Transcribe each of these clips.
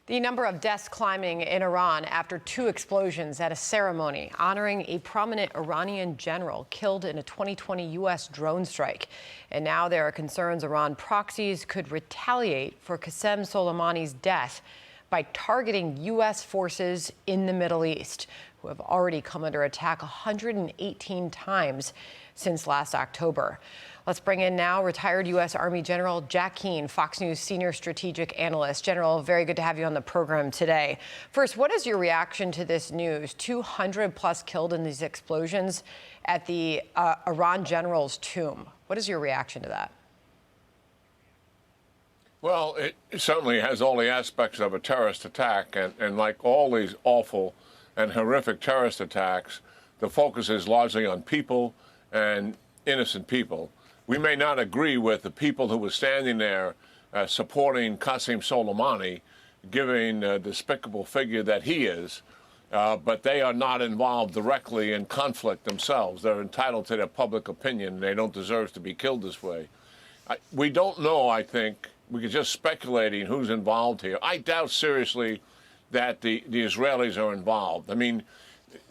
The number of deaths climbing in Iran after two explosions at a ceremony honoring a prominent Iranian general killed in a 2020 U.S. drone strike. And now there are concerns Iran proxies could retaliate for Qasem Soleimani's death by targeting U.S. forces in the Middle East, who have already come under attack 118 times since last October. Let's bring in now retired U.S. Army General Jack Keane, Fox News senior strategic analyst. General, very good to have you on the program today. First, what is your reaction to this news? 200 plus killed in these explosions at the Iran general's tomb. What is your reaction to that? Well, it certainly has all the aspects of a terrorist attack, and like all these awful and horrific terrorist attacks, the focus is largely on people and innocent people. We may not agree with the people who were standing there supporting Qasem Soleimani, given the despicable figure that he is, but they are not involved directly in conflict themselves. They're entitled to their public opinion. They don't deserve to be killed this way. We don't know, I think. We're just speculating who's involved here. I doubt seriously that the Israelis are involved. I mean,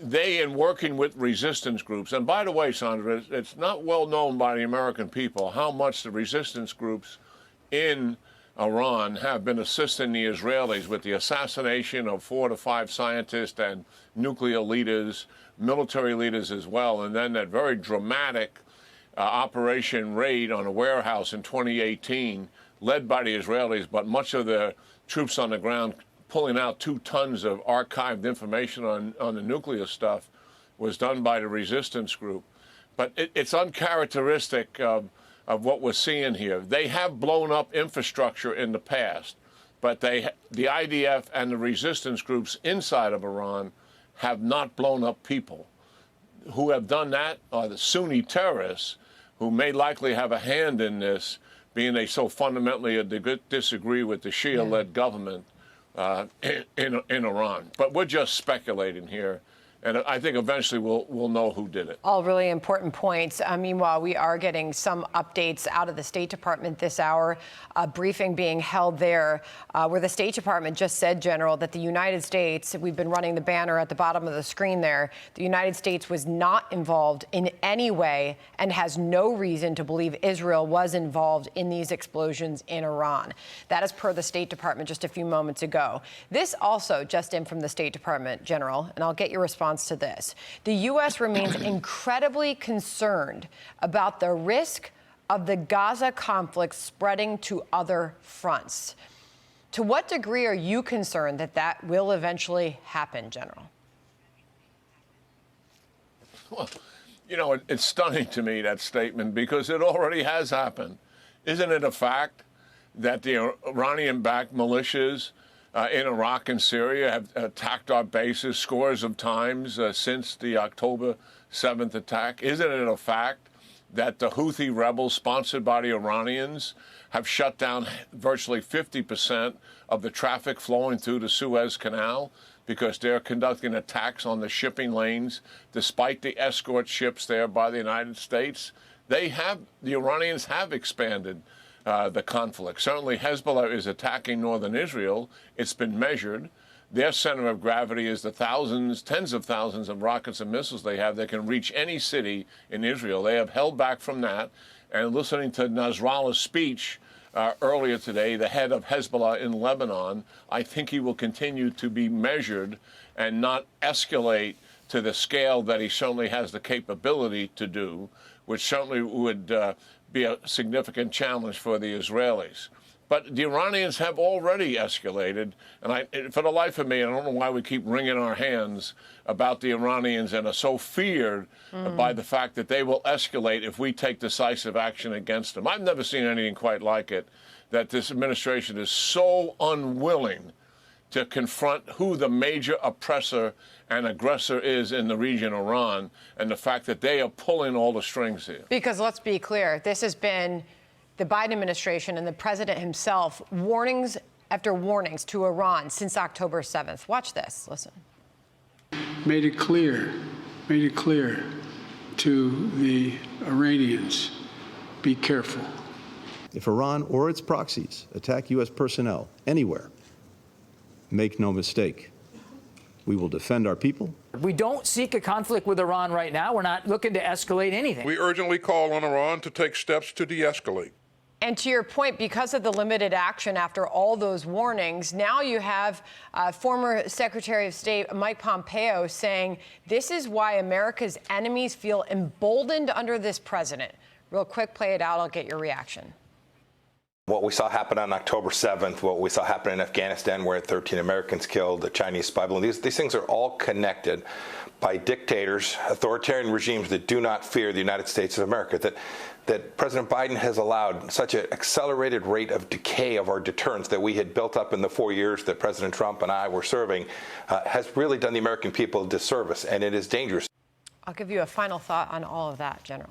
they, in working with resistance groups, and by the way, Sandra, it's not well known by the American people how much the resistance groups in Iran have been assisting the Israelis with the assassination of 4 to 5 scientists and nuclear leaders, military leaders as well, and then that very dramatic Operation Raid on a warehouse in 2018, led by the Israelis, but much of the troops on the ground pulling out 2 tons of archived information on the nuclear stuff was done by the resistance group. But it's uncharacteristic of what we're seeing here. They have blown up infrastructure in the past, but the IDF and the resistance groups inside of Iran have not blown up people. Who have done that are the Sunni terrorists, who may likely have a hand in this, being they so fundamentally disagree with the Shia-led government in Iran. But we're just speculating here. And I think eventually we'll know who did it. All really important points. Meanwhile, we are getting some updates out of the State Department this hour. A briefing being held there where the State Department just said, General, that the United States, we've been running the banner at the bottom of the screen there, the United States was not involved in any way and has no reason to believe Israel was involved in these explosions in Iran. That is per the State Department just a few moments ago. This also just in from the State Department, General, and I'll get your response to this. The U.S. remains incredibly concerned about the risk of the Gaza conflict spreading to other fronts. To what degree are you concerned that that will eventually happen, General? Well, you know, it's stunning to me, that statement, because it already has happened. Isn't it a fact that the Iranian-backed militias in Iraq and Syria have attacked our bases scores of times since the October 7th attack? Isn't it a fact that the Houthi rebels sponsored by the Iranians have shut down virtually 50% of the traffic flowing through the Suez Canal because they're conducting attacks on the shipping lanes despite the escort ships there by the United States? The Iranians have expanded the conflict. Certainly Hezbollah is attacking northern Israel. It's been measured. Their center of gravity is the thousands, tens of thousands of rockets and missiles they have that can reach any city in Israel. They have held back from that. And listening to Nasrallah's speech earlier today, the head of Hezbollah in Lebanon, I think he will continue to be measured and not escalate to the scale that he certainly has the capability to do, which certainly would be a significant challenge for the Israelis. But the Iranians have already escalated, and for the life of me, I don't know why we keep wringing our hands about the Iranians and are so feared by the fact that they will escalate if we take decisive action against them. I've never seen anything quite like it, that this administration is so unwilling to confront who the major oppressor and aggressor is in the region, Iran, and the fact that they are pulling all the strings here. Because let's be clear, this has been the Biden administration and the president himself, warnings after warnings to Iran since October 7th. Watch this. Listen. Made it clear to the Iranians, be careful. If Iran or its proxies attack U.S. personnel anywhere, Make no mistake, we will defend our people. We don't seek a conflict with Iran right now. We're not looking to escalate anything. We urgently call on Iran to take steps to de-escalate. And to your point, because of the limited action after all those warnings, now you have former Secretary of State Mike Pompeo saying this is why America's enemies feel emboldened under this president. Real quick, play it out. I'll get your reaction. What we saw happen on October 7th, what we saw happen in Afghanistan where 13 Americans killed, the Chinese spy balloon, these things are all connected by dictators, authoritarian regimes that do not fear the United States of America, that President Biden has allowed such an accelerated rate of decay of our deterrence that we had built up in the 4 years that President Trump and I were serving has really done the American people a disservice, and it is dangerous. I'll give you a final thought on all of that, General.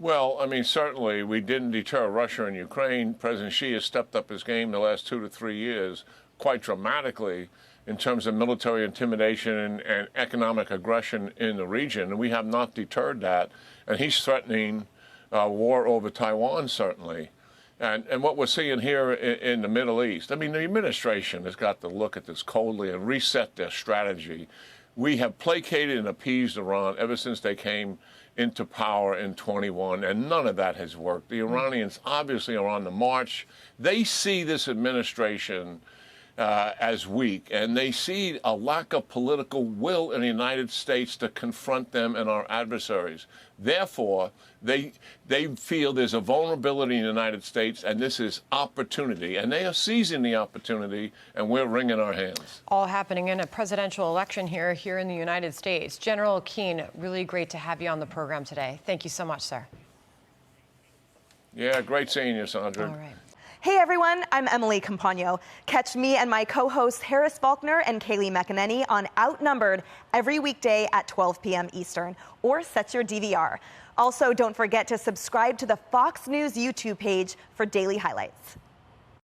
Well, I mean, certainly we didn't deter Russia and Ukraine. President Xi has stepped up his game the last 2 to 3 years quite dramatically in terms of military intimidation and economic aggression in the region. And we have not deterred that. And he's threatening war over Taiwan, certainly. And what we're seeing here in the Middle East, I mean, the administration has got to look at this coldly and reset their strategy. We have placated and appeased Iran ever since they came into power in 21, and none of that has worked. The Iranians obviously are on the march. They see this administration as weak, and they see a lack of political will in the United States to confront them and our adversaries. Therefore, they feel there's a vulnerability in the United States, and this is opportunity. And they are seizing the opportunity, and we're wringing our hands. All happening in a presidential election here in the United States. General Keane, really great to have you on the program today. Thank you so much, sir. Yeah, great seeing you, Sandra. All right. Hey everyone, I'm Emily Campagno. Catch me and my co-hosts Harris Faulkner and Kaylee McEnany on Outnumbered every weekday at 12 p.m. Eastern, or set your DVR. Also, don't forget to subscribe to the Fox News YouTube page for daily highlights.